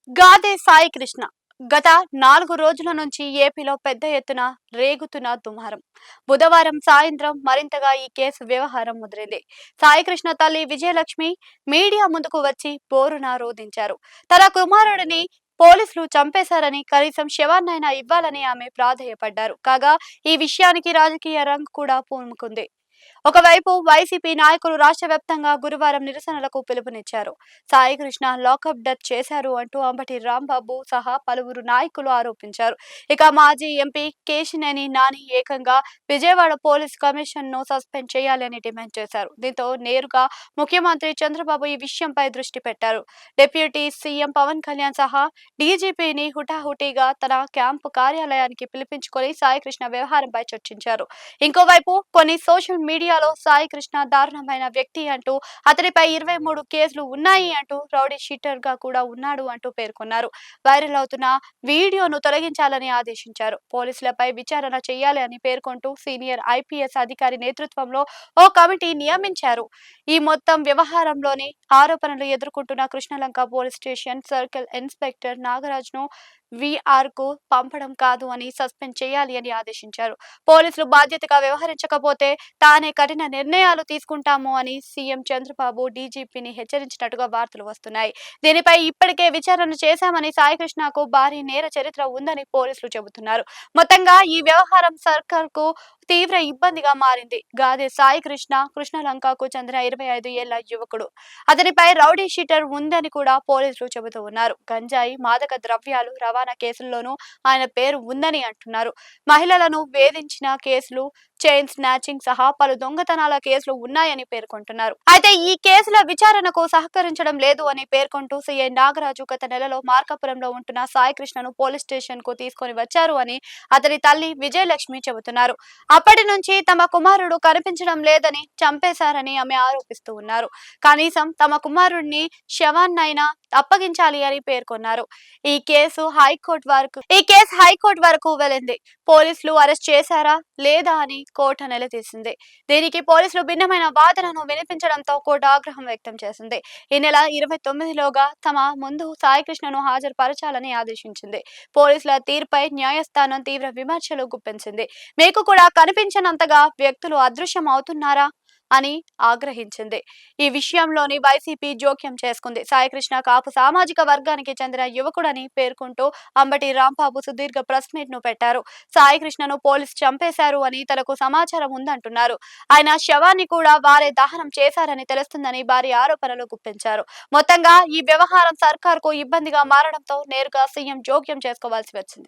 గాదే సాయి కృష్ణ గత 4 రోజుల నుంచి ఏపీలో పెద్ద ఎత్తున రేగుతున్న దుమారం. బుధవారం సాయంత్రం మరింతగా ఈ కేసు వ్యవహారం ముదిరింది. సాయికృష్ణ తల్లి విజయలక్ష్మి మీడియా ముందుకు వచ్చి బోరున రోధించారు. తన కుమారుడిని పోలీసులు చంపేశారని, కనీసం శవాన్నైనా ఇవ్వాలని ఆమె ప్రాధేయపడ్డారు. కాగా ఈ విషయానికి రాజకీయ రంగు కూడా పూనుకుంది. ఒకవైపు వైసీపీ నాయకులు రాష్ట్ర వ్యాప్తంగా గురువారం నిరసనలకు పిలుపునిచ్చారు. సాయికృష్ణ లాకప్ డెత్ చేశారు అంటూ అంబటి రాంబాబు సహా పలువురు నాయకులు ఆరోపించారు. ఇక మాజీ ఎంపీ కేశినేని నాని ఏకంగా విజయవాడ పోలీస్ కమిషన్ ను సస్పెండ్ చేయాలని డిమాండ్ చేశారు. దీంతో నేరుగా ముఖ్యమంత్రి చంద్రబాబు ఈ విషయంపై దృష్టి పెట్టారు. డిప్యూటీ సీఎం పవన్ కళ్యాణ్ సహా డీజీపీని హుటాహుటిగా తన క్యాంపు కార్యాలయానికి పిలిపించుకొని సాయికృష్ణ వ్యవహారంపై చర్చించారు. ఇంకోవైపు కొన్ని సోషల్ మీడియాలో సాయికృష్ణ దారుణమైన వ్యక్తి అంటూ, అతడిపై 23 కేసులు ఉన్నాయి అంటూ, రౌడీ షీటర్ గా కూడా ఉన్నాడు అంటూ పేర్కొన్నారు. వైరల్ అవుతున్న వీడియోను తొలగించాలని ఆదేశించారు. పోలీసులపై విచారణ చేయాలి అని పేర్కొంటూ సీనియర్ ఐపీఎస్ అధికారి నేతృత్వంలో ఓ కమిటీ నియమించారు. ఈ మొత్తం వ్యవహారంలోని ఆరోపణలు ఎదుర్కొంటున్న Krishnalanka police station circle inspector నాగరాజ్ను వీఆర్ కు పంపడం కాదు అని సస్పెండ్ చేయాలి అని ఆదేశించారు. పోలీసులు బాధ్యతగా వ్యవహరించకపోతే తానే కఠిన నిర్ణయాలు తీసుకుంటాము అని సీఎం చంద్రబాబు డీజీపీని హెచ్చరించినట్టుగా వార్తలు వస్తున్నాయి. దీనిపై ఇప్పటికే విచారణ చేశామని, సాయికృష్ణకు భారీ నేర చరిత్ర ఉందని పోలీసులు చెబుతున్నారు. మొత్తంగా ఈ వ్యవహారం సర్కార్కు తీవ్ర ఇబ్బందిగా మారింది. గాదే సాయికృష్ణ కృష్ణలంకకు చెందిన 25 ఏళ్ల యువకుడు. అతనిపై రౌడీ షీటర్ ఉందని కూడా పోలీసులు చెబుతూ ఉన్నారు. గంజాయి, మాదక ద్రవ్యాలు రవాణా కేసుల్లోనూ ఆయన పేరు ఉందని అంటున్నారు. మహిళలను వేధించిన కేసులు, చైన్ స్నాచింగ్ సహా పలు దొంగతనాల కేసులు ఉన్నాయని పేర్కొంటున్నారు. అయితే ఈ కేసుల విచారణకు సహకరించడం లేదు అని పేర్కొంటూ సీఐ నాగరాజు గత నెలలో మార్కాపురంలో ఉంటున్న సాయికృష్ణను పోలీస్ స్టేషన్ కు తీసుకొని వచ్చారు అని అతని తల్లి విజయలక్ష్మి చెబుతున్నారు. అప్పటి నుంచి తమ కుమారుడు కనిపించడం లేదని, చంపేశారని ఆమె ఆరోపిస్తూ ఉన్నారు. కనీసం తమ కుమారుడిని శవాన్నైనా అప్పగించాలి అని పేర్కొన్నారు. ఈ కేసు హైకోర్టు వరకు వెళ్ళింది. పోలీసులు అరెస్ట్ చేశారా లేదా అని కోర్టు నిలదీసింది. దీనికి పోలీసులు భిన్నమైన వాదనను వినిపించడంతో కోర్టు ఆగ్రహం వ్యక్తం చేసింది. ఈ నెల 29లోగా తమ ముందు సాయికృష్ణను హాజరుపరచాలని ఆదేశించింది. పోలీసుల తీరుపై న్యాయస్థానం తీవ్ర విమర్శలు గుప్పించింది. మీకు కూడా కనిపించనంతగా వ్యక్తులు అదృశ్యం అవుతున్నారా అని ఆగ్రహించింది. ఈ విషయంలోని వైసీపీ జోక్యం చేసుకుంది. సాయికృష్ణ కాపు సామాజిక వర్గానికి చెందిన యువకుడని పేర్కొంటూ అంబటి రాంబాబు సుదీర్ఘ ప్రెస్ మీట్ ను పెట్టారు. సాయికృష్ణను పోలీసు చంపేశారు అని తనకు సమాచారం ఉందంటున్నారు. ఆయన శవాన్ని కూడా వారే దహనం చేశారని తెలుస్తుందని భారీ ఆరోపణలు గుప్పించారు. మొత్తంగా ఈ వ్యవహారం సర్కార్కు ఇబ్బందిగా మారడంతో నేరుగా సీఎం జోక్యం చేసుకోవాల్సి వచ్చింది.